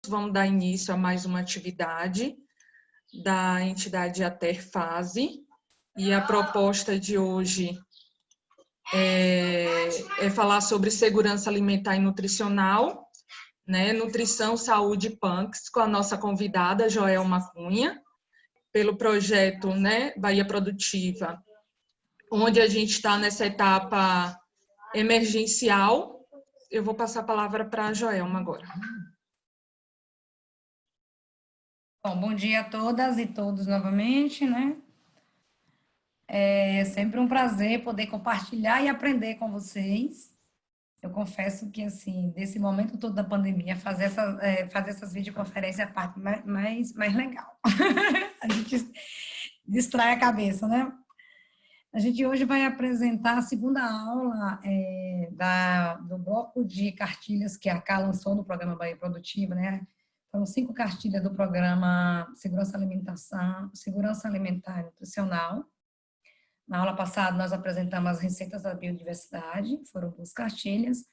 vamos dar início a mais uma atividade da entidade Aterfase, e a proposta de hoje é falar sobre segurança alimentar e nutricional, né? Nutrição, saúde e punks, com a nossa convidada, Joelma Cunha, pelo projeto, né, Bahia Produtiva, onde a gente está nessa etapa emergencial. Eu vou passar a palavra para a Joelma agora. Bom dia a todas e todos novamente, né? É sempre um prazer poder compartilhar e aprender com vocês. Eu confesso que, assim, desse momento todo da pandemia, fazer essas videoconferências é a parte mais legal. A gente distrai a cabeça, né? A gente hoje vai apresentar a segunda aula do bloco de cartilhas que a Cá lançou no programa Bahia Produtiva, né? Foram 5 cartilhas do programa Segurança Alimentar e Nutricional. Na aula passada, nós apresentamos as receitas da biodiversidade, foram 2 cartilhas.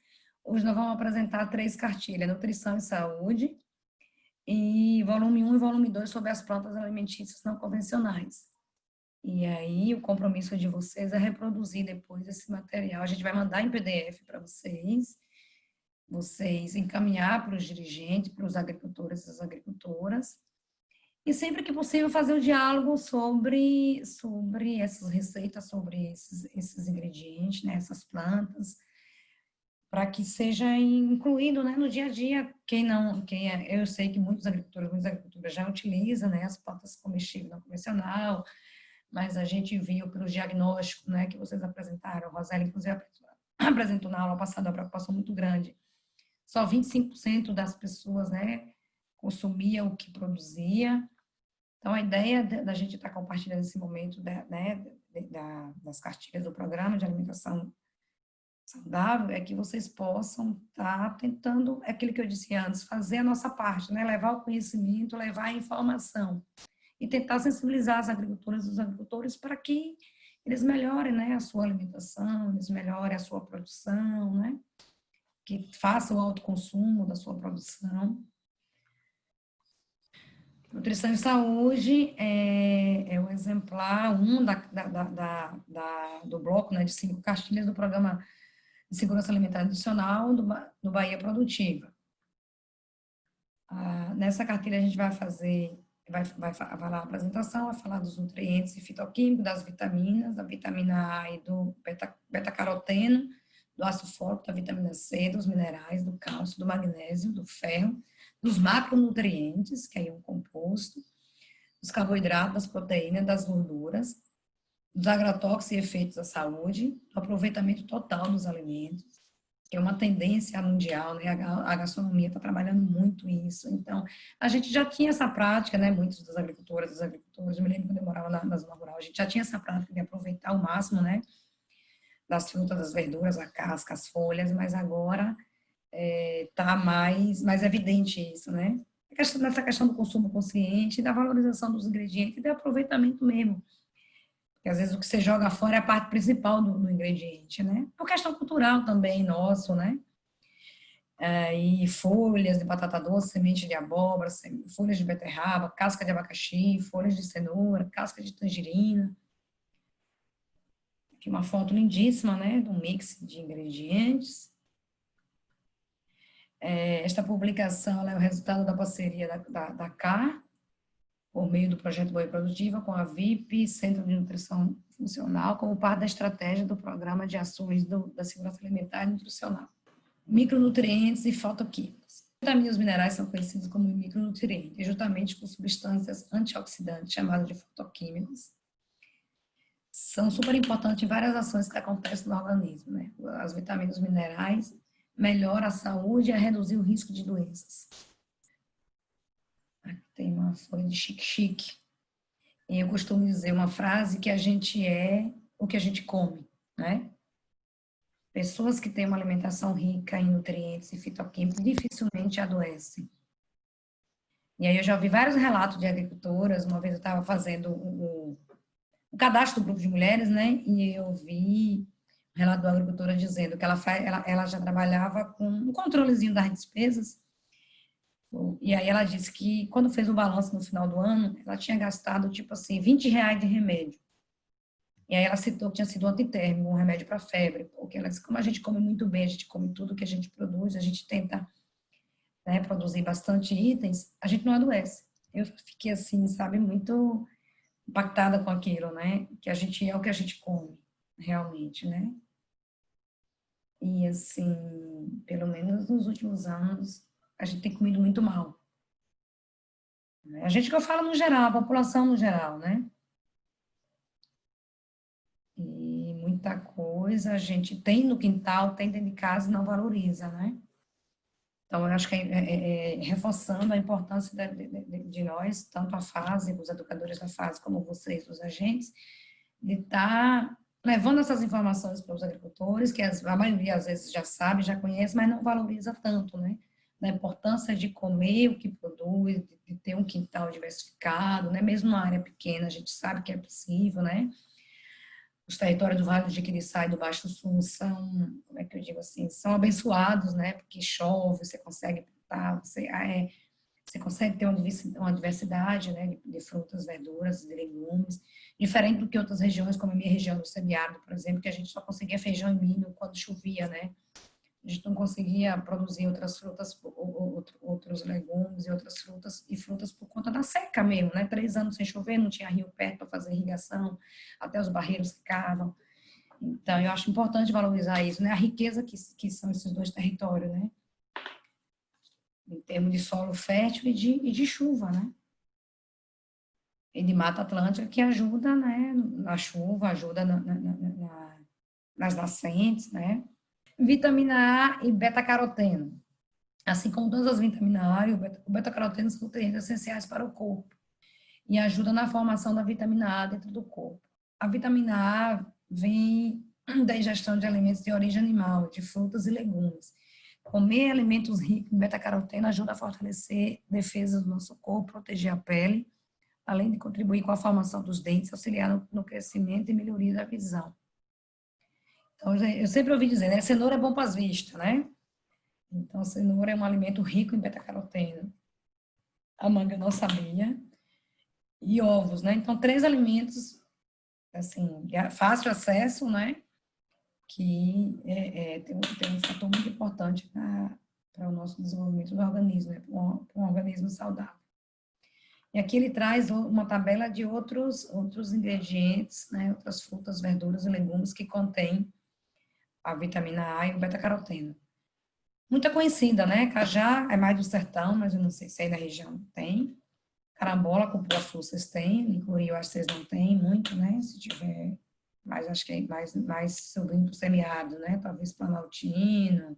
Hoje nós vamos apresentar 3 cartilhas, Nutrição e Saúde, e volume 1 e volume 2 sobre as plantas alimentícias não convencionais. E aí, o compromisso de vocês é reproduzir depois esse material. A gente vai mandar em PDF para vocês encaminhar para os dirigentes, para os agricultores e as agricultoras, e sempre que possível fazer o diálogo sobre essas receitas, sobre esses ingredientes, né, essas plantas, para que seja incluído, né, no dia a dia. Eu sei que muitas agricultoras já utilizam, né, as plantas comestíveis não convencional, mas a gente viu pelo diagnóstico, né, que vocês apresentaram, a Roseli, inclusive, apresentou na aula passada uma preocupação muito grande. Só 25% das pessoas, né, consumia o que produzia. Então, a ideia da gente estar compartilhando esse momento, né, das cartilhas do programa de alimentação saudável é que vocês possam estar tentando, é aquilo que eu disse antes, fazer a nossa parte, né, levar o conhecimento, levar a informação e tentar sensibilizar as agricultoras e os agricultores para que eles melhorem, né, a sua alimentação, eles melhorem a sua produção, né, que façam o autoconsumo da sua produção. Nutrição e Saúde é o exemplar 1 do bloco, né, de 5 cartilhas do Programa de Segurança Alimentar e Nutricional do Bahia Produtiva. Nessa cartilha a gente vai falar a apresentação, vai falar dos nutrientes e fitoquímicos, das vitaminas, da vitamina A e do beta-caroteno, do ácido fólico, da vitamina C, dos minerais, do cálcio, do magnésio, do ferro, dos macronutrientes, que aí é um composto, dos carboidratos, das proteínas, das gorduras, dos agrotóxicos e efeitos da saúde, do aproveitamento total dos alimentos, que é uma tendência mundial, né? A gastronomia está trabalhando muito isso. Então, a gente já tinha essa prática, né? Muitos das agricultoras, dos agricultores, eu me lembro quando eu morava na zona rural, a gente já tinha essa prática de aproveitar ao máximo, né, das frutas, das verduras, a casca, as folhas, mas agora está mais evidente isso, né? Nessa questão do consumo consciente, da valorização dos ingredientes e do aproveitamento mesmo. Porque às vezes o que você joga fora é a parte principal do ingrediente, né? É uma questão cultural também, nosso, né? E folhas de batata doce, semente de abóbora, folhas de beterraba, casca de abacaxi, folhas de cenoura, casca de tangerina. Aqui uma foto lindíssima, né? De um mix de ingredientes. Esta publicação é o resultado da parceria da CAR, por meio do projeto Bahia Produtiva, com a VIP, Centro de Nutrição Funcional, como parte da estratégia do Programa de Ações da Segurança Alimentar e Nutricional. Micronutrientes e fitoquímicos. Vitaminas e minerais são conhecidos como micronutrientes, justamente por substâncias antioxidantes, chamadas de fitoquímicos. São super importantes em várias ações que acontecem no organismo, né? As vitaminas e minerais melhoram a saúde e a reduzir o risco de doenças. Aqui tem uma folha de chique-chique. E eu costumo dizer uma frase que a gente é o que a gente come, né? Pessoas que têm uma alimentação rica em nutrientes e fitoquímicos dificilmente adoecem. E aí eu já ouvi vários relatos de agricultoras. Uma vez eu estava fazendo o cadastro do grupo de mulheres, né? E eu vi um relato da agricultora dizendo que ela já trabalhava com um controlezinho das despesas. E aí ela disse que quando fez o balanço no final do ano, ela tinha gastado, tipo assim, R$ 20 de remédio. E aí ela citou que tinha sido um antitérmico, um remédio para febre, porque ela disse, como a gente come muito bem, a gente come tudo que a gente produz, a gente tenta, né, produzir bastante itens, a gente não adoece. Eu fiquei assim, sabe, muito impactada com aquilo, né? Que a gente é o que a gente come, realmente, né? E assim, pelo menos nos últimos anos, a gente tem comido muito mal. A gente que eu falo no geral, a população no geral, né? E muita coisa a gente tem no quintal, tem dentro de casa e não valoriza, né? Então, eu acho que reforçando a importância de nós, tanto a fase, os educadores da fase, como vocês, os agentes, de estar levando essas informações para os agricultores, que a maioria às vezes já sabe, já conhece, mas não valoriza tanto, né? Da importância de comer o que produz, de ter um quintal diversificado, né? Mesmo numa área pequena, a gente sabe que é possível, né? Os territórios do Vale do Jequitinhonha e do Baixo Sul são, como é que eu digo assim, são abençoados, né? Porque chove, você consegue plantar, você consegue ter uma diversidade, né, de frutas, verduras, de legumes, diferente do que outras regiões, como a minha região do semiárido, por exemplo, que a gente só conseguia feijão e milho quando chovia, né? A gente não conseguia produzir outras frutas, outros legumes e frutas por conta da seca mesmo, né? 3 anos sem chover, não tinha rio perto para fazer irrigação, até os barreiros secavam. Então, eu acho importante valorizar isso, né? A riqueza que são esses dois territórios, né? Em termos de solo fértil e de chuva, né? E de Mata Atlântica, que ajuda, né? Na chuva, ajuda nas nascentes, né? Vitamina A e beta-caroteno. Assim como todas as vitaminas A e o beta-caroteno são nutrientes essenciais para o corpo e ajuda na formação da vitamina A dentro do corpo. A vitamina A vem da ingestão de alimentos de origem animal, de frutas e legumes. Comer alimentos ricos em beta-caroteno ajuda a fortalecer a defesa do nosso corpo, proteger a pele, além de contribuir com a formação dos dentes, auxiliar no crescimento e melhoria da visão. Então, eu sempre ouvi dizer, né? Cenoura é bom para as vistas, né? Então, a cenoura é um alimento rico em beta-caroteno. A manga eu não sabia. E ovos, né? Então, 3 alimentos, assim, de fácil acesso, né? Que tem um fator muito importante para o nosso desenvolvimento do organismo, né? Para um organismo saudável. E aqui ele traz uma tabela de outros ingredientes, né? Outras frutas, verduras e legumes que contêm a vitamina A e o beta-caroteno. Muita conhecida, né? Cajá é mais do sertão, mas eu não sei se aí na região tem. Carambola, cupuaçu, vocês têm. Licuri, eu acho que vocês não têm muito, né? Se tiver, mas acho que é mais subindo para o semiárido, né? Talvez planaltino,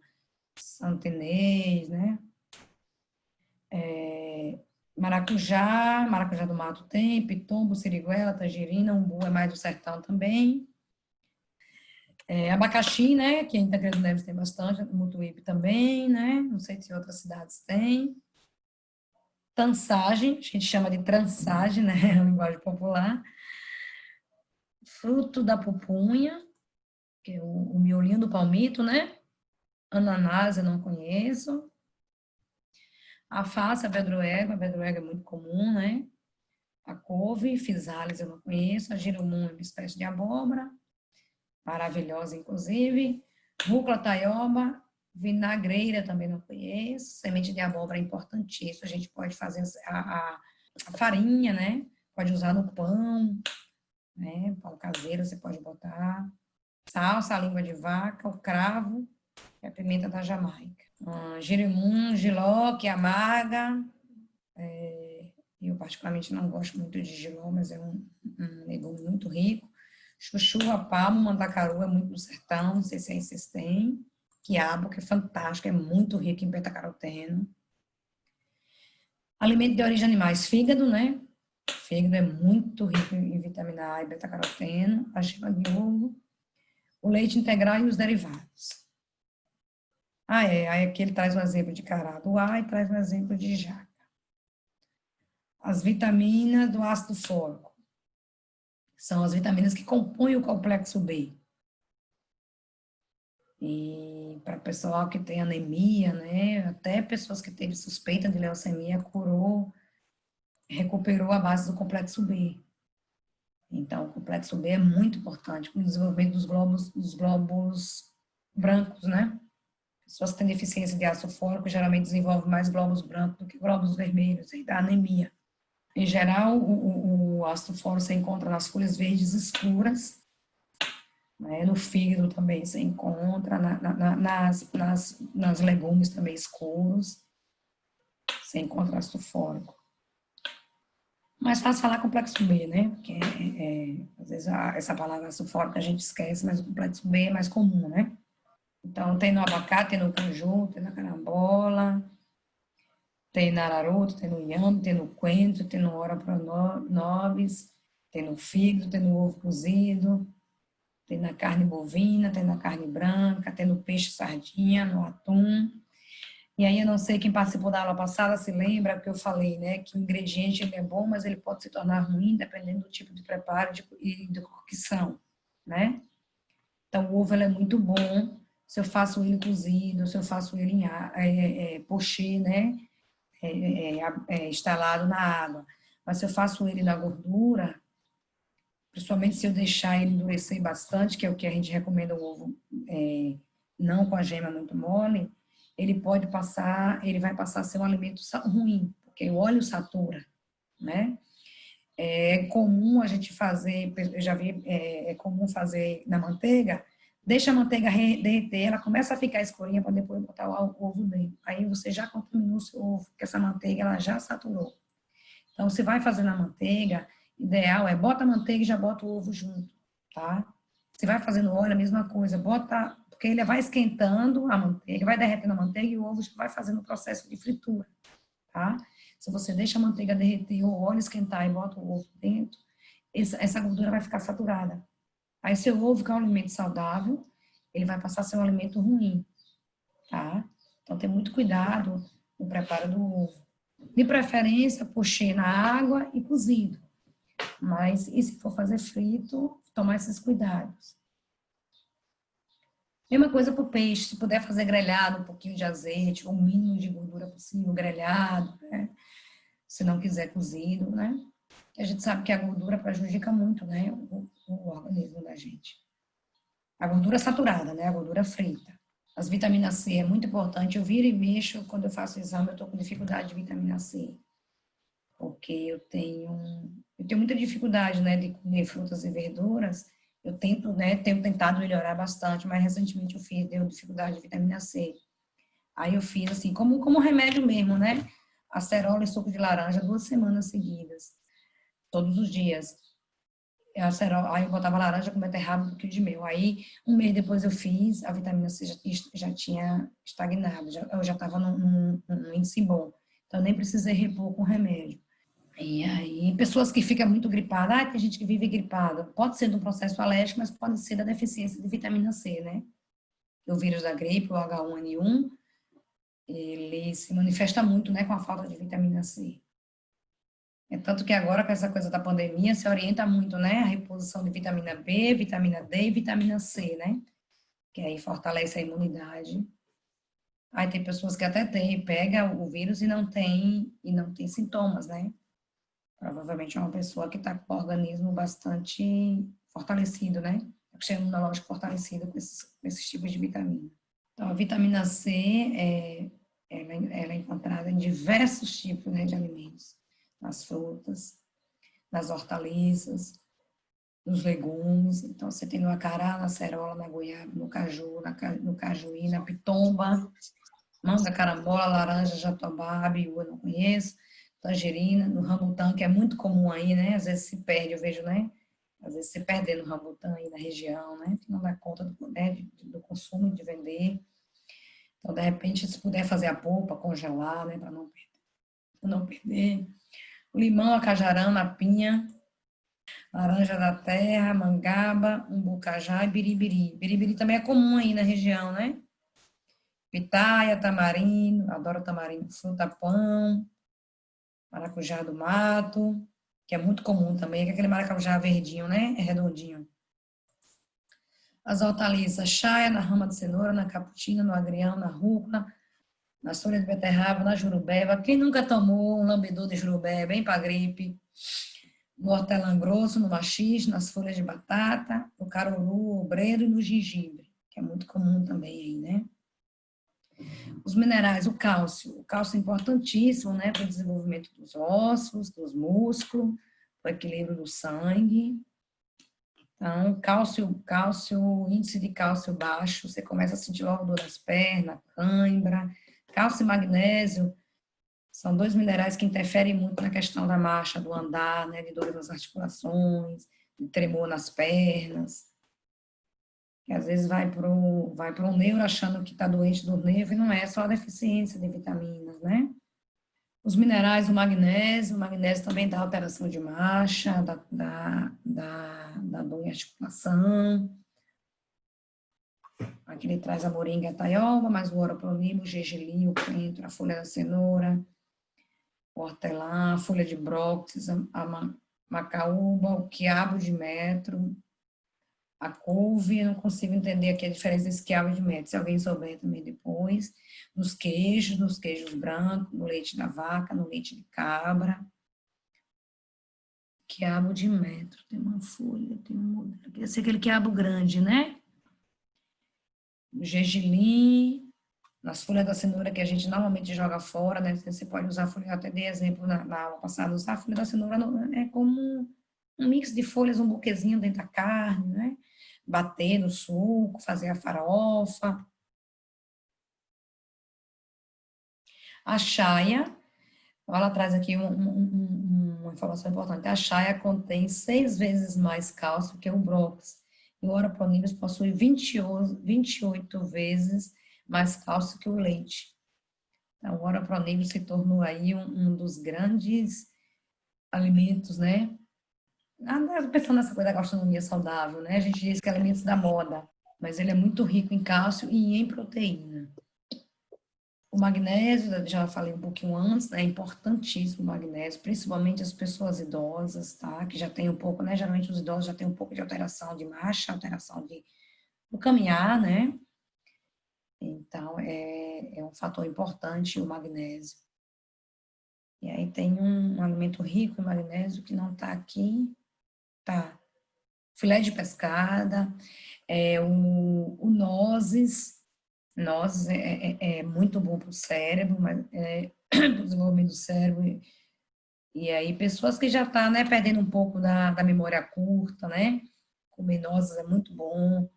santinês, né? Maracujá do mato tem, pitombo, siriguela, tangerina, umbu é mais do sertão também. Abacaxi, né? Que em Itagrande Neves tem bastante, Mutuípe também, né? Não sei se outras cidades têm. Tansagem, a gente chama de trançagem, né? A linguagem popular. Fruto da pupunha, que é o miolinho do palmito, né? Ananás eu não conheço. Alface, a bedroega é muito comum, né? A couve, physalis eu não conheço. A girumum é uma espécie de abóbora, maravilhosa, inclusive. Rúcula, taioba, vinagreira também não conheço. Semente de abóbora é importantíssimo. A gente pode fazer a farinha, né? Pode usar no pão, né? Pão caseiro você pode botar. Salsa, a língua de vaca, o cravo e a pimenta da Jamaica. Girimum, jiló, que é amarga. Eu particularmente não gosto muito de jiló, mas é um legume muito rico. Chuchu, palmo, mandacaru é muito do sertão, não sei se aí vocês têm. Quiabo, que é fantástico, é muito rico em beta-caroteno. Alimento de origem animais, fígado, né? Fígado é muito rico em vitamina A e beta-caroteno. A gema de ovo, o leite integral e os derivados. Aí aqui ele traz um exemplo de cará-do-á e traz um exemplo de jaca. As vitaminas do ácido fólico. São as vitaminas que compõem o complexo B. E para pessoal que tem anemia, né, até pessoas que teve suspeita de leucemia, curou, recuperou a base do complexo B. Então, o complexo B é muito importante para o desenvolvimento dos glóbulos brancos, né? Pessoas que têm deficiência de ácido fólico geralmente desenvolvem mais glóbulos brancos do que glóbulos vermelhos, e dá anemia. Em geral, o ácido fólico se encontra nas folhas verdes escuras, né? No fígado também se encontra, nas legumes também escuros, se encontra ácido fólico. Mais fácil falar complexo B, né? Porque às vezes essa palavra ácido fólico a gente esquece, mas o complexo B é mais comum, né? Então, tem no abacate, tem no caju, tem na carambola, tem na araruta, tem no inhame, tem no coentro, tem no ora pronobis, tem no fígado, tem no ovo cozido, tem na carne bovina, tem na carne branca, tem no peixe sardinha, no atum. E aí eu não sei quem participou da aula passada se lembra que eu falei, né, que o ingrediente ele é bom, mas ele pode se tornar ruim dependendo do tipo de preparo e da cocção, né? Então o ovo ele é muito bom se eu faço ele cozido, se eu faço ele em pochê, né, instalado na água. Mas se eu faço ele na gordura, principalmente se eu deixar ele endurecer bastante, que é o que a gente recomenda o ovo não com a gema muito mole, ele vai passar a ser um alimento ruim, porque o óleo satura, né? É comum a gente fazer, eu já vi, é comum fazer na manteiga, deixa a manteiga derreter, ela começa a ficar escurinha para depois botar o ovo dentro. Aí você já contaminou o seu ovo, porque essa manteiga ela já saturou. Então, se vai fazer na manteiga, ideal é bota a manteiga e já bota o ovo junto, tá? Se vai fazer no óleo, a mesma coisa, bota, porque ele vai esquentando a manteiga, vai derretendo a manteiga e o ovo já vai fazendo o processo de fritura, tá? Se você deixa a manteiga derreter ou o óleo esquentar e bota o ovo dentro, essa gordura vai ficar saturada. Aí seu ovo, que é um alimento saudável, ele vai passar a ser um alimento ruim, tá? Então tem muito cuidado no preparo do ovo. De preferência, pochê na água e cozido. Mas, e se for fazer frito, tomar esses cuidados. Mesma coisa para o peixe, se puder fazer grelhado, um pouquinho de azeite, o mínimo de gordura possível, grelhado, né? Se não quiser cozido, né? A gente sabe que a gordura prejudica muito, né, o organismo da gente. A gordura saturada, né, a gordura frita. As vitaminas C é muito importante. Eu viro e mexo, quando eu faço exame, eu estou com dificuldade de vitamina C. Porque eu tenho muita dificuldade, né, de comer frutas e verduras. Eu tento, né, tenho tentado melhorar bastante, mas recentemente deu dificuldade de vitamina C. Aí eu fiz assim, como remédio mesmo, né? Acerola e suco de laranja 2 semanas seguidas, todos os dias. Acerola, aí eu botava laranja com beterraba e um pouquinho de mel. Aí, um mês depois eu fiz, a vitamina C já tinha estagnado, eu já estava num índice bom. Então, eu nem precisei repor com remédio. E aí, pessoas que ficam muito gripadas, tem gente que vive gripada. Pode ser de um processo alérgico, mas pode ser da deficiência de vitamina C, né? O vírus da gripe, o H1N1, ele se manifesta muito, né, com a falta de vitamina C. É tanto que agora, com essa coisa da pandemia, se orienta muito, né, a reposição de vitamina B, vitamina D e vitamina C, né? Que aí fortalece a imunidade. Aí tem pessoas que até pega o vírus e não tem sintomas, né? Provavelmente é uma pessoa que está com o organismo bastante fortalecido, né? O sistema imunológico fortalecido com esses tipos de vitamina. Então, a vitamina C ela é encontrada em diversos tipos, né, de alimentos. Nas frutas, nas hortaliças, nos legumes. Então, você tem no acará, na acerola, na goiaba, no caju, no cajuí, na pitomba, manga, carambola, laranja, jatobá, abiú, eu não conheço, tangerina, no rambutã, que é muito comum aí, né? Às vezes se perde, eu vejo, né? Às vezes se perde no rambutã aí na região, né? Que não dá conta do consumo e de vender. Então, de repente, se puder fazer a polpa, congelar, né? Para não perder. O limão, a cajarana, a pinha, laranja da terra, mangaba, umbucajá e biribiri. Biribiri também é comum aí na região, né? Pitaia, tamarindo, adoro tamarindo, fruta-pão, maracujá do mato, que é muito comum também, que é aquele maracujá verdinho, né? É redondinho. As hortaliças, chaia, na rama de cenoura, na caputina, no agrião, na rúcula, na folha de beterraba, na jurubeba. Quem nunca tomou um lambedor de jurubeba, bem para gripe? No hortelã grosso, no maxixe, nas folhas de batata, no caruru, o obreiro e no gengibre, que é muito comum também aí, né? Os minerais, o cálcio é importantíssimo, né, para o desenvolvimento dos ossos, dos músculos, para o equilíbrio do sangue. Então, índice de cálcio baixo, você começa a sentir logo dor nas pernas, cãibra. Cálcio e magnésio são dois minerais que interferem muito na questão da marcha, do andar, né, de dor nas articulações, de tremor nas pernas. Que às vezes vai para o neuro achando que está doente do nervo e não é só a deficiência de vitaminas, né? Os minerais, o magnésio também dá alteração de marcha, da dor em articulação. Aqui ele traz a moringa e a taioba, mas o oroprolimo, o gergelim, o coentro, a folha da cenoura, o hortelã, a folha de brócolis, a macaúba, o quiabo de metro, a couve. Eu não consigo entender aqui a diferença desse quiabo de metro, se alguém souber também depois. Nos queijos brancos, no leite da vaca, no leite de cabra. Quiabo de metro, tem uma folha, tem um modelo. Esse é aquele quiabo grande, né? O gergelim, nas folhas da cenoura que a gente normalmente joga fora, né? Você pode usar a folha, eu até dei exemplo na aula passada, usar a folha da cenoura é como um mix de folhas, um buquezinho dentro da carne, né? Bater no suco, fazer a farofa. A chaia, ela traz aqui uma informação importante. A chaia contém 6 vezes mais cálcio que o brócolis. E o oroprolíneos possui 28 vezes mais cálcio que o leite. Então, o oroprolíneos se tornou aí um dos grandes alimentos, né? Pensando nessa coisa da gastronomia saudável, né? A gente diz que é alimentos da moda, mas ele é muito rico em cálcio e em proteína. O magnésio, já falei um pouquinho antes, né? É importantíssimo o magnésio, principalmente as pessoas idosas, tá? Que já tem um pouco, né? Geralmente os idosos já têm um pouco de alteração de marcha, alteração do caminhar, né? Então, é um fator importante o magnésio. E aí tem um alimento rico em magnésio que não está aqui, tá? Filé de pescada, o nozes. Nozes é muito bom para o cérebro, para o desenvolvimento do cérebro. E aí, pessoas que já estão, né, perdendo um pouco da memória curta, né? Comer nozes é muito bom.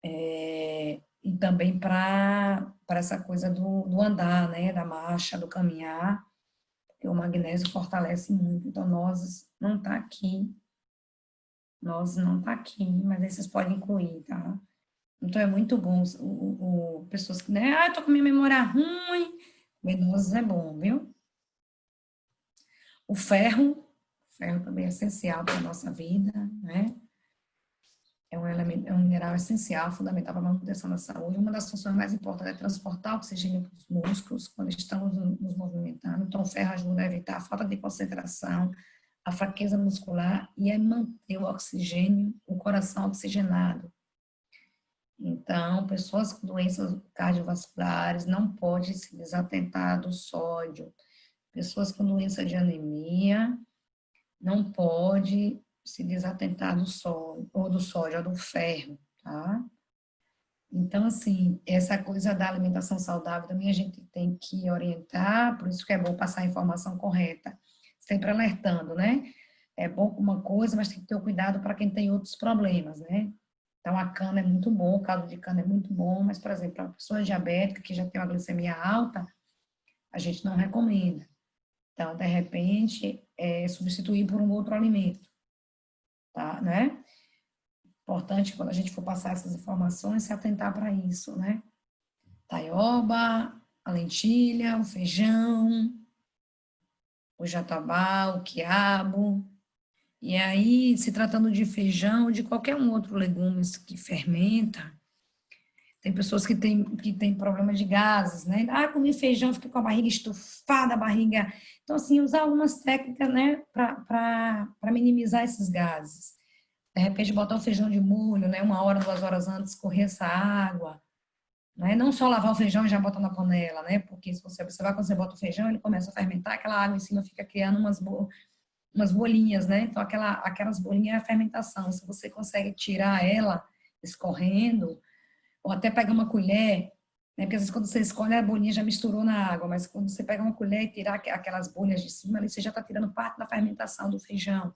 E também para essa coisa do andar, né? Da marcha, do caminhar. Porque o magnésio fortalece muito. Então, nozes não está aqui. Nozes não está aqui, mas aí vocês podem incluir, tá? Então, é muito bom. Pessoas que, né? Tô com minha memória ruim. Comer nozes é bom, viu? O ferro também é essencial para a nossa vida, né? É um elemento, é um mineral essencial, fundamental para a manutenção da saúde. Uma das funções mais importantes é transportar oxigênio para os músculos quando estamos nos movimentando. Então, o ferro ajuda a evitar a falta de concentração, a fraqueza muscular e a manter o oxigênio, o coração oxigenado. Então, pessoas com doenças cardiovasculares não podem se desatentar do sódio. Pessoas com doença de anemia não podem se desatentar do sódio, ou do ferro, tá? Então, assim, essa coisa da alimentação saudável também a gente tem que orientar, por isso que é bom passar a informação correta, sempre alertando, né? É bom com uma coisa, mas tem que ter o cuidado para quem tem outros problemas, né? Então, a cana é muito bom, o caldo de cana é muito bom, mas, por exemplo, para uma pessoa diabética que já tem uma glicemia alta, a gente não recomenda. Então, de repente, substituir por um outro alimento, tá, né? Importante, quando a gente for passar essas informações, se atentar para isso, né? Taioba, a lentilha, o feijão, o jatobá, o quiabo. E aí, se tratando de feijão ou de qualquer um outro legume que fermenta, tem pessoas que têm problema de gases, né? Comi feijão, fiquei com a barriga estufada, a barriga... Então, assim, usar algumas técnicas, né, para minimizar esses gases. De repente, botar o feijão de molho, né? 1 hora, 2 horas antes, escorrer essa água. Né? Não só lavar o feijão e já botar na panela, né? Porque se você observar, quando você bota o feijão, ele começa a fermentar, aquela água em cima fica criando umas bolinhas, né? Então, aquelas bolinhas é a fermentação. Se você consegue tirar ela escorrendo, ou até pegar uma colher, né? Porque às vezes quando você escolhe, a bolinha já misturou na água, mas quando você pega uma colher e tirar aquelas bolhas de cima, ali você já está tirando parte da fermentação do feijão.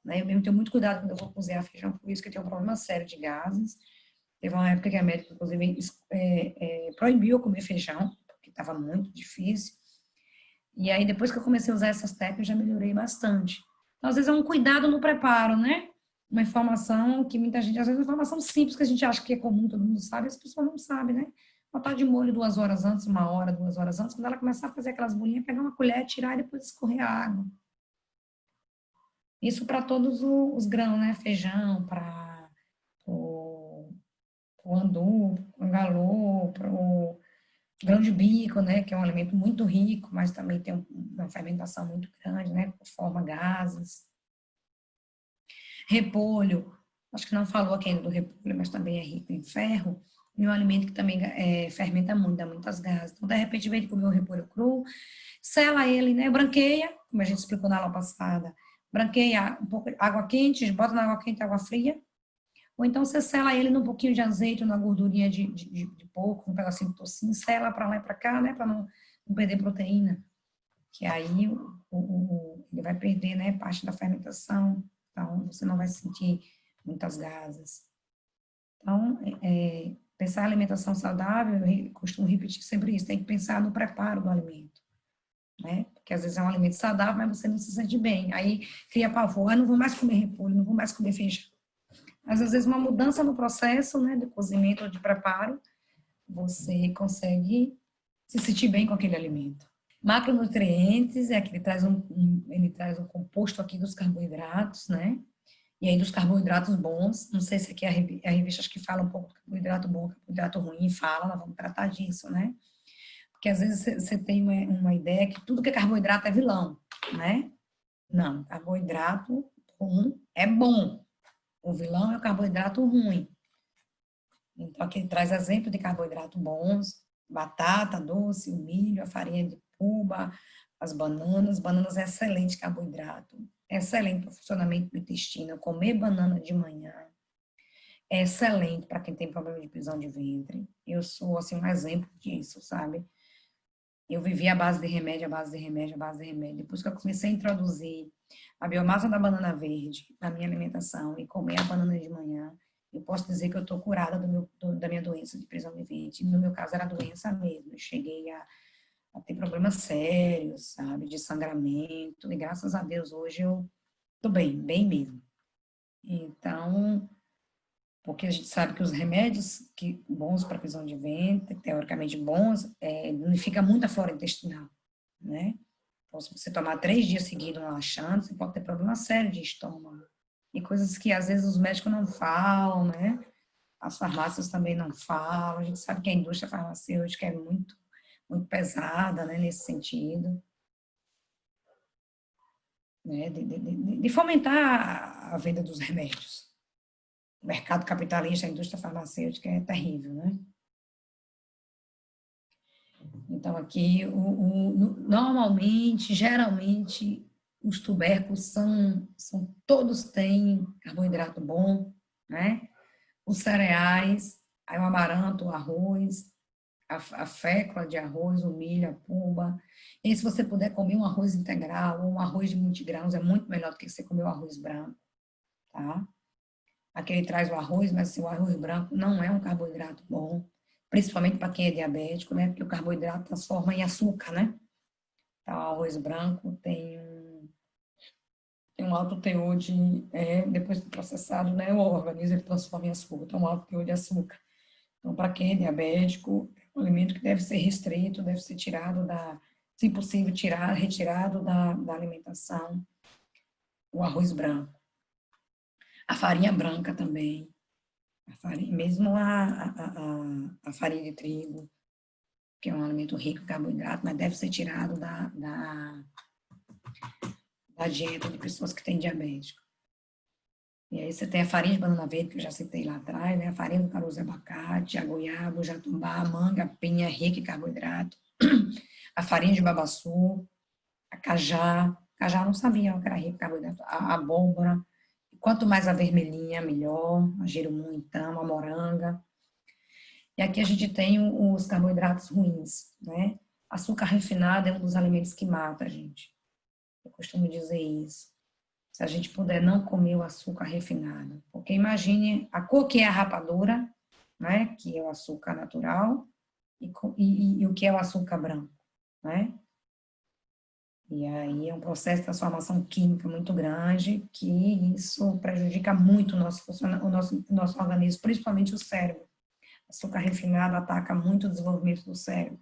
Né? Eu mesmo tenho muito cuidado quando eu vou cozinhar feijão, por isso que eu tenho um problema sério de gases. Teve uma época que a médica, inclusive, proibiu eu comer feijão, porque estava muito difícil. E aí, depois que eu comecei a usar essas técnicas, já melhorei bastante. Então, às vezes, é um cuidado no preparo, né? Uma informação que muita gente, às vezes, é uma informação simples que a gente acha que é comum, todo mundo sabe, as pessoas não sabem, né? Botar de molho 2 horas antes, 1 hora, 2 horas antes, quando ela começar a fazer aquelas bolinhas, pegar uma colher, tirar e depois escorrer a água. Isso para todos os grãos, né? Feijão, para o andu, o galô, para o grão de bico, né? Que é um alimento muito rico, mas também tem uma fermentação muito grande, né? Forma gases. Repolho, acho que não falou aqui ainda do repolho, mas também é rico em ferro. E um alimento que também fermenta muito, dá muitas gases. Então, de repente, vem de comer o repolho cru, sela ele, né? Branqueia, como a gente explicou na aula passada. Branqueia um pouco água quente, bota na água quente, água fria. Ou então você sela ele num pouquinho de azeite, numa gordurinha de porco, um pedacinho de tocinho, sela para lá e para cá, né? Para não perder proteína. Que aí ele vai perder, né? Parte da fermentação. Então, você não vai sentir muitas gases. Então, pensar em alimentação saudável, eu costumo repetir sempre isso, tem que pensar no preparo do alimento, né? Porque às vezes é um alimento saudável, mas você não se sente bem. Aí cria pavor, não vou mais comer repolho, não vou mais comer feijão. Mas às vezes uma mudança no processo, né, de cozimento ou de preparo, você consegue se sentir bem com aquele alimento. Macronutrientes é que ele traz um composto aqui dos carboidratos, né? E aí dos carboidratos bons, não sei se aqui a revista acho que fala um pouco do carboidrato bom, carboidrato ruim, fala, nós vamos tratar disso, né? Porque às vezes você tem uma ideia que tudo que é carboidrato é vilão, né? Não, carboidrato bom é bom. O vilão é o carboidrato ruim. Então aqui ele traz exemplo de carboidrato bons, batata doce, o milho, a farinha de puba, as bananas. Bananas é excelente carboidrato, é excelente para o funcionamento do intestino. Comer banana de manhã é excelente para quem tem problema de prisão de ventre. Eu sou, assim, um exemplo disso, sabe? Eu vivi à base de remédio, à base de remédio, à base de remédio. Depois que eu comecei a introduzir a biomassa da banana verde na minha alimentação e comer a banana de manhã, eu posso dizer que eu estou curada da minha doença de prisão de ventre. No meu caso, era doença mesmo. Eu cheguei a ter problemas sérios, sabe, de sangramento. E graças a Deus, hoje eu estou bem, bem mesmo. Então, porque a gente sabe que os remédios bons para prisão de ventre, teoricamente bons, danifica muito a flora intestinal, né? Então, se você tomar 3 dias seguidos relaxando, você pode ter problema sério de estômago. E coisas que às vezes os médicos não falam, né? As farmácias também não falam. A gente sabe que a indústria farmacêutica é muito, muito pesada, né, nesse sentido. Né? De fomentar a venda dos remédios. O mercado capitalista, a indústria farmacêutica é terrível, né? Então, aqui, normalmente, geralmente, os tubérculos todos têm carboidrato bom, né? Os cereais, aí o amaranto, o arroz, a fécula de arroz, o milho, a puba. E se você puder comer um arroz integral ou um arroz de multigrãos, é muito melhor do que você comer o arroz branco, tá? Aqui ele traz o arroz, mas assim, o arroz branco não é um carboidrato bom, principalmente para quem é diabético, né? Porque o carboidrato transforma em açúcar, né? Então, o arroz branco tem um alto teor depois de processado, né? O organismo ele transforma em açúcar, tem um alto teor de açúcar. Então, para quem é diabético, é um alimento que deve ser restrito, deve ser tirado se possível, retirado da alimentação, o arroz branco. A farinha branca também. A farinha, mesmo a farinha de trigo, que é um alimento rico em carboidrato, mas deve ser tirado da dieta de pessoas que têm diabetes. E aí você tem a farinha de banana verde, que eu já citei lá atrás, né? A farinha do caroço de abacate, a goiaba, o jatobá, a manga, a pinha rica em carboidrato, a farinha de babaçu, a cajá. Cajá eu não sabia que era rica em carboidrato. A abóbora. Quanto mais a vermelhinha, melhor. A jerimum, então, a moranga. E aqui a gente tem os carboidratos ruins, né? Açúcar refinado é um dos alimentos que mata a gente. Eu costumo dizer isso. Se a gente puder não comer o açúcar refinado. Porque imagine a cor que é a rapadura, né? Que é o açúcar natural, e o que é o açúcar branco, né? E aí é um processo de transformação química muito grande, que isso prejudica muito o nosso organismo, principalmente o cérebro. Açúcar refinado ataca muito o desenvolvimento do cérebro.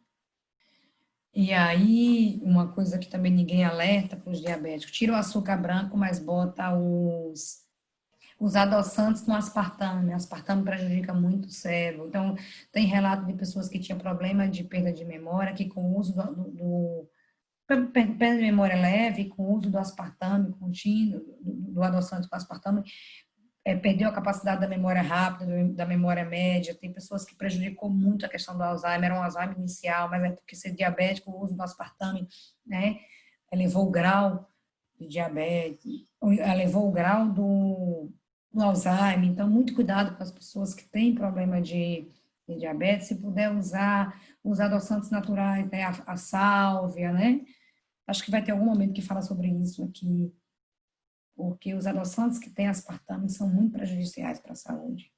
E aí, uma coisa que também ninguém alerta para os diabéticos, tira o açúcar branco, mas bota os adoçantes no aspartame. O aspartame prejudica muito o cérebro. Então, tem relato de pessoas que tinham problema de perda de memória, que com o uso perda de memória leve, com o uso do aspartame contínuo, do adoçante com aspartame, perdeu a capacidade da memória rápida, da memória média. Tem pessoas que prejudicou muito a questão do Alzheimer, era um Alzheimer inicial, mas é porque ser diabético, o uso do aspartame, né, elevou o grau de diabetes, elevou o grau do Alzheimer. Então, muito cuidado com as pessoas que têm problema de diabetes, se puder usar os adoçantes naturais, né, a sálvia, né? Acho que vai ter algum momento que fala sobre isso aqui, porque os adoçantes que têm aspartame são muito prejudiciais para a saúde.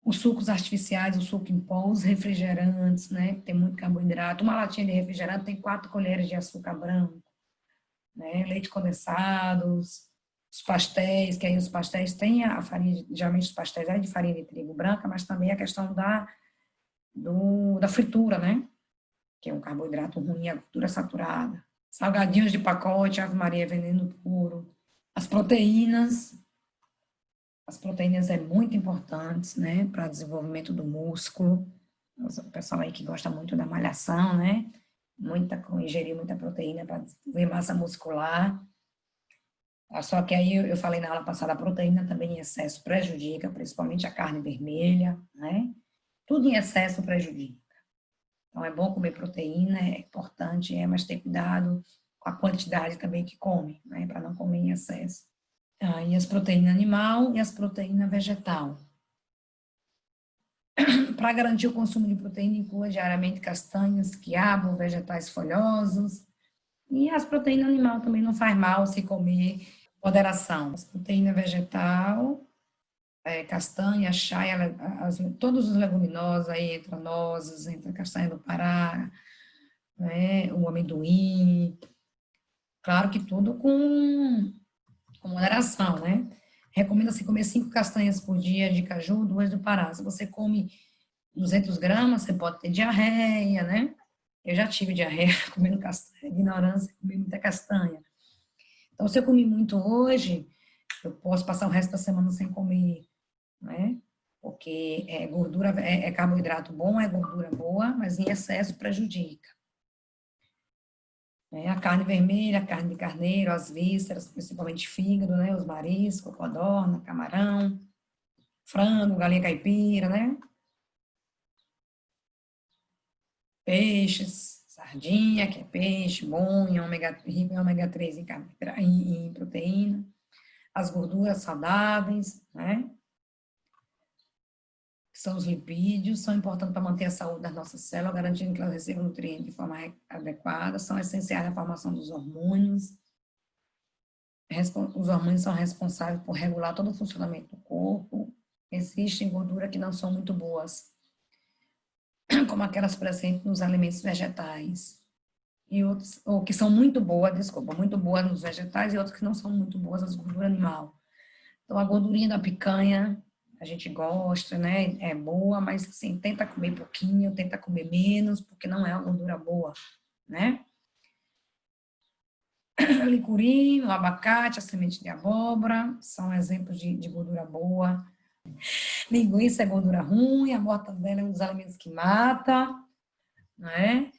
Os sucos artificiais, o suco em pó, os refrigerantes, né, que tem muito carboidrato. Uma latinha de refrigerante tem 4 colheres de açúcar branco, né, leite condensado, os pastéis, que aí os pastéis têm a farinha, geralmente os pastéis é de farinha de trigo branca, mas também a questão da fritura, né, que é um carboidrato ruim, a gordura saturada. Salgadinhos de pacote, Ave Maria, veneno puro. As proteínas é muito importante, né, para o desenvolvimento do músculo. O pessoal aí que gosta muito da malhação, né, ingerir muita proteína para desenvolver massa muscular. Só que aí eu falei na aula passada, a proteína também em excesso prejudica, principalmente a carne vermelha, né? Tudo em excesso prejudica. Então é bom comer proteína, é importante, mas ter cuidado com a quantidade também que come, né? Para não comer em excesso. E as proteínas animal e as proteínas vegetal. Para garantir o consumo de proteína, inclua diariamente castanhas, quiabo, vegetais folhosos. E as proteínas animal também não faz mal se comer com moderação. As proteínas vegetal, castanha, chaia, todos os leguminosos, aí entra nozes, entra castanha do Pará, né, o amendoim. Claro que tudo com moderação, né? Recomenda-se comer 5 castanhas por dia de caju, 2 do Pará. Se você come 200 gramas, você pode ter diarreia, né? Eu já tive diarreia comendo castanha, ignorância, comi muita castanha. Então, se eu comi muito hoje, eu posso passar o resto da semana sem comer, né? Porque gordura, é carboidrato bom, é gordura boa, mas em excesso prejudica. A carne vermelha, a carne de carneiro, as vísceras, principalmente fígado, né? Os mariscos, codorna, camarão, frango, galinha caipira, né? Peixes, sardinha, que é peixe bom, rico em ômega 3 em proteína. As gorduras saudáveis, né? Que são os lipídios, são importantes para manter a saúde das nossas células, garantindo que elas recebam nutrientes de forma adequada, são essenciais na formação dos hormônios. Os hormônios são responsáveis por regular todo o funcionamento do corpo. Existem gorduras que não são muito boas, como aquelas presentes nos alimentos vegetais. E outros, ou que são muito boas nos vegetais, e outras que não são muito boas, as gorduras animal. Então, a gordurinha da picanha, a gente gosta, né? É boa, mas assim, tenta comer pouquinho, tenta comer menos, porque não é uma gordura boa, né? O licuri, o abacate, a semente de abóbora, são exemplos de gordura boa. Linguiça é gordura ruim, a mortadela é um dos alimentos que mata, né?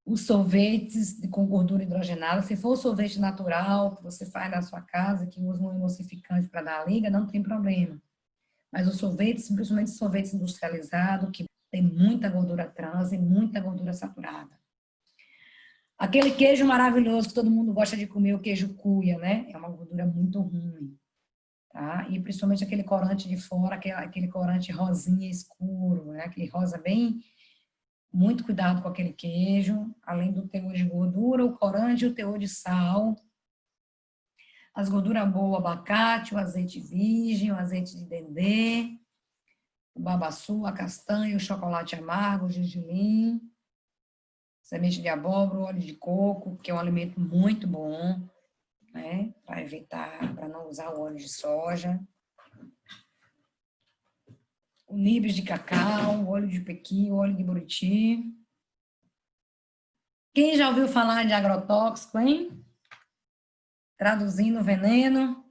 os sorvetes com gordura hidrogenada, se for sorvete natural, que você faz na sua casa, que usa um emulsificante para dar a liga, não tem problema. Mas os sorvetes, principalmente os sorvetes industrializados, que tem muita gordura trans e muita gordura saturada. Aquele queijo maravilhoso que todo mundo gosta de comer, o queijo cuia, né? É uma gordura muito ruim, tá? E principalmente aquele corante de fora, aquele corante rosinha escuro, né? Aquele rosa bem... Muito cuidado com aquele queijo, além do teor de gordura, o corante e o teor de sal. As gorduras boas, o abacate, o azeite virgem, o azeite de dendê, o babaçu, a castanha, o chocolate amargo, o gergelim, semente de abóbora, o óleo de coco, que é um alimento muito bom, né? Para evitar, para não usar o óleo de soja. O nibs de cacau, o óleo de pequi, o óleo de buriti. Quem já ouviu falar de agrotóxico, hein? Traduzindo veneno.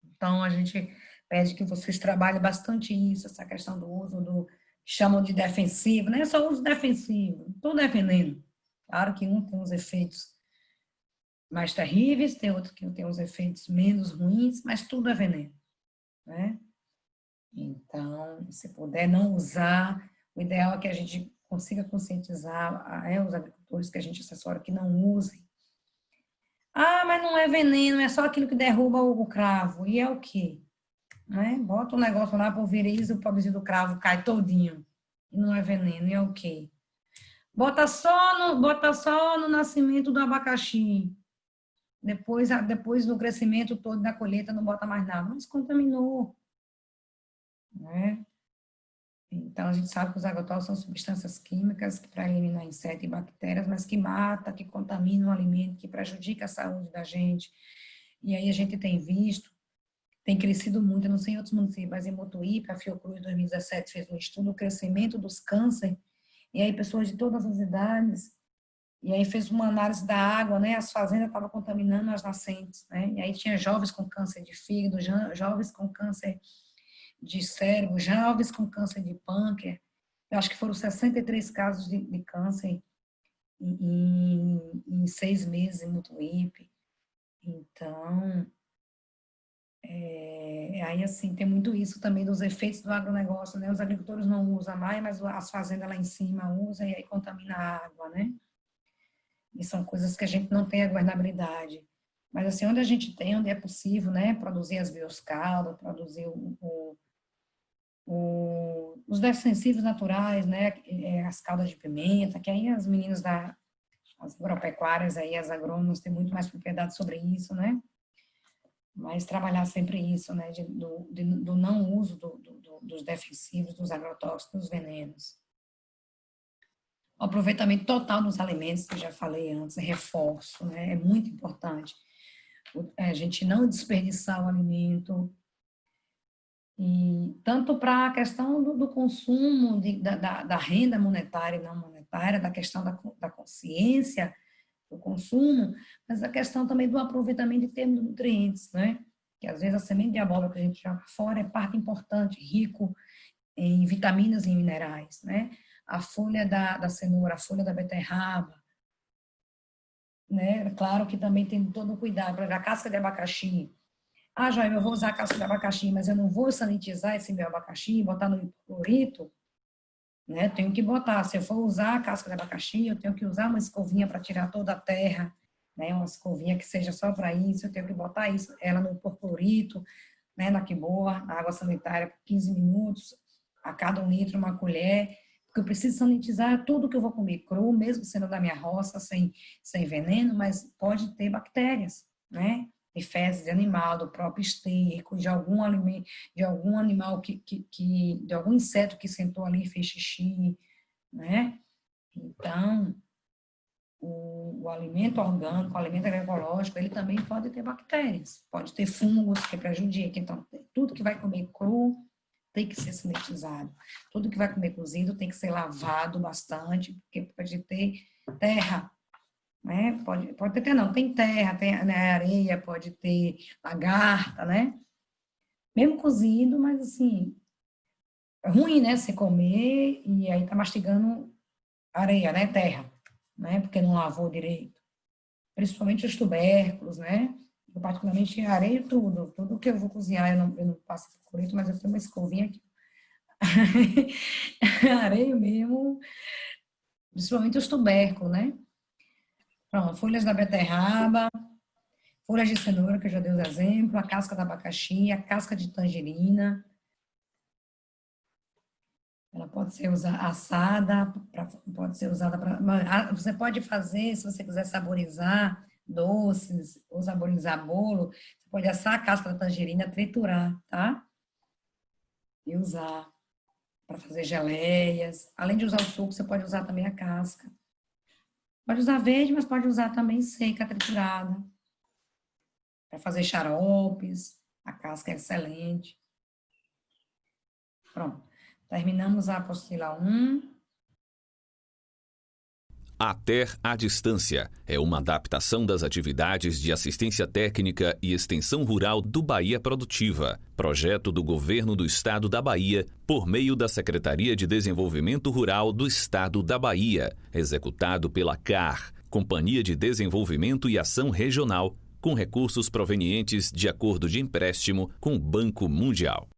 Então, a gente pede que vocês trabalhem bastante isso, essa questão do uso do... Chamam de defensivo, não é só uso defensivo, tudo é veneno. Claro que um tem os efeitos mais terríveis, tem outro que tem os efeitos menos ruins, mas tudo é veneno, né? Então, se puder não usar, o ideal é que a gente consiga conscientizar os agricultores que a gente assessora que não usem. Ah, mas não é veneno, é só aquilo que derruba o cravo. E é o quê? Né? Bota um negócio lá, pulveriza, o pobrezinho do cravo cai todinho. E não é veneno, e é o quê? Bota só no nascimento do abacaxi. Depois do crescimento todo da colheita, não bota mais nada. Mas contaminou. Né? Então, a gente sabe que os agrotóxicos são substâncias químicas para eliminar insetos e bactérias, mas que mata, que contamina o alimento, que prejudica a saúde da gente. E aí a gente tem visto, tem crescido muito, não sei em outros municípios, mas em Mutuípe, a Fiocruz, em 2017, fez um estudo do crescimento dos cânceres, e aí pessoas de todas as idades, e aí fez uma análise da água, né? As fazendas estavam contaminando as nascentes, né? E aí tinha jovens com câncer de fígado, jovens com câncer de cérebro, jovens com câncer de pâncreas. Eu acho que foram 63 casos de câncer em 6 meses em Mutuípe. Então, aí assim, tem muito isso também dos efeitos do agronegócio, né? Os agricultores não usam mais, mas as fazendas lá em cima usam e aí contamina a água, né? E são coisas que a gente não tem a governabilidade. Mas assim, onde a gente tem, onde é possível, né? Produzir as bioscaldas, produzir os defensivos naturais, né? As caldas de pimenta, que aí as meninas as agropecuárias, aí, as agrônomas têm muito mais propriedade sobre isso, né? Mas trabalhar sempre isso, né? Do não uso dos defensivos, dos agrotóxicos, dos venenos. O aproveitamento total dos alimentos, que eu já falei antes, reforço, né? É muito importante. A gente não desperdiçar o alimento, e tanto para a questão do consumo, da renda monetária e não monetária, da questão da consciência do consumo, mas a questão também do aproveitamento em termos de nutrientes, né? Que às vezes a semente de abóbora que a gente joga fora é parte importante, rico em vitaminas e minerais, né? A folha da cenoura, a folha da beterraba, né? Claro que também tem todo o cuidado, para a casca de abacaxi. Ah, Joia, eu vou usar a casca de abacaxi, mas eu não vou sanitizar esse meu abacaxi, botar no hipoclorito, né? Tenho que botar. Se eu for usar a casca de abacaxi, eu tenho que usar uma escovinha para tirar toda a terra, né? Uma escovinha que seja só para isso. Eu tenho que botar isso, ela no hipoclorito, né? Na quiboa, na água sanitária, por 15 minutos, a cada 1 litro, uma colher. Porque eu preciso sanitizar tudo que eu vou comer cru, mesmo sendo da minha roça, sem veneno, mas pode ter bactérias, né? De fezes de animal, do próprio esterco, de algum alimento, de algum animal de algum inseto que sentou ali e fez xixi, né? Então, o alimento orgânico, o alimento agroecológico, ele também pode ter bactérias, pode ter fungos que prejudicam. Então, tudo que vai comer cru tem que ser sanitizado. Tudo que vai comer cozido tem que ser lavado bastante, porque pode ter terra, né? Pode ter, não, tem terra, tem, né, areia, pode ter lagarta, né? Mesmo cozido, mas assim, é ruim, né? Você comer e aí tá mastigando areia, né? Terra. né? Porque não lavou direito. Principalmente os tubérculos, né? Eu particularmente areio tudo que eu vou cozinhar, eu não passo colete, mas eu tenho uma escovinha aqui. Areio mesmo, principalmente os tubérculos, né? Pronto, folhas da beterraba, folhas de cenoura, que eu já dei os exemplos, a casca da abacaxi, a casca de tangerina. Ela pode ser assada, pode ser usada para... Você pode fazer, se você quiser saborizar doces ou saborizar bolo, você pode assar a casca da tangerina, triturar, tá? E usar para fazer geleias. Além de usar o suco, você pode usar também a casca. Pode usar verde, mas pode usar também seca, triturada. Para fazer xaropes, a casca é excelente. Pronto. Terminamos a apostila 1. A TER à Distância é uma adaptação das atividades de assistência técnica e extensão rural do Bahia Produtiva, projeto do Governo do Estado da Bahia, por meio da Secretaria de Desenvolvimento Rural do Estado da Bahia, executado pela CAR, Companhia de Desenvolvimento e Ação Regional, com recursos provenientes de acordo de empréstimo com o Banco Mundial.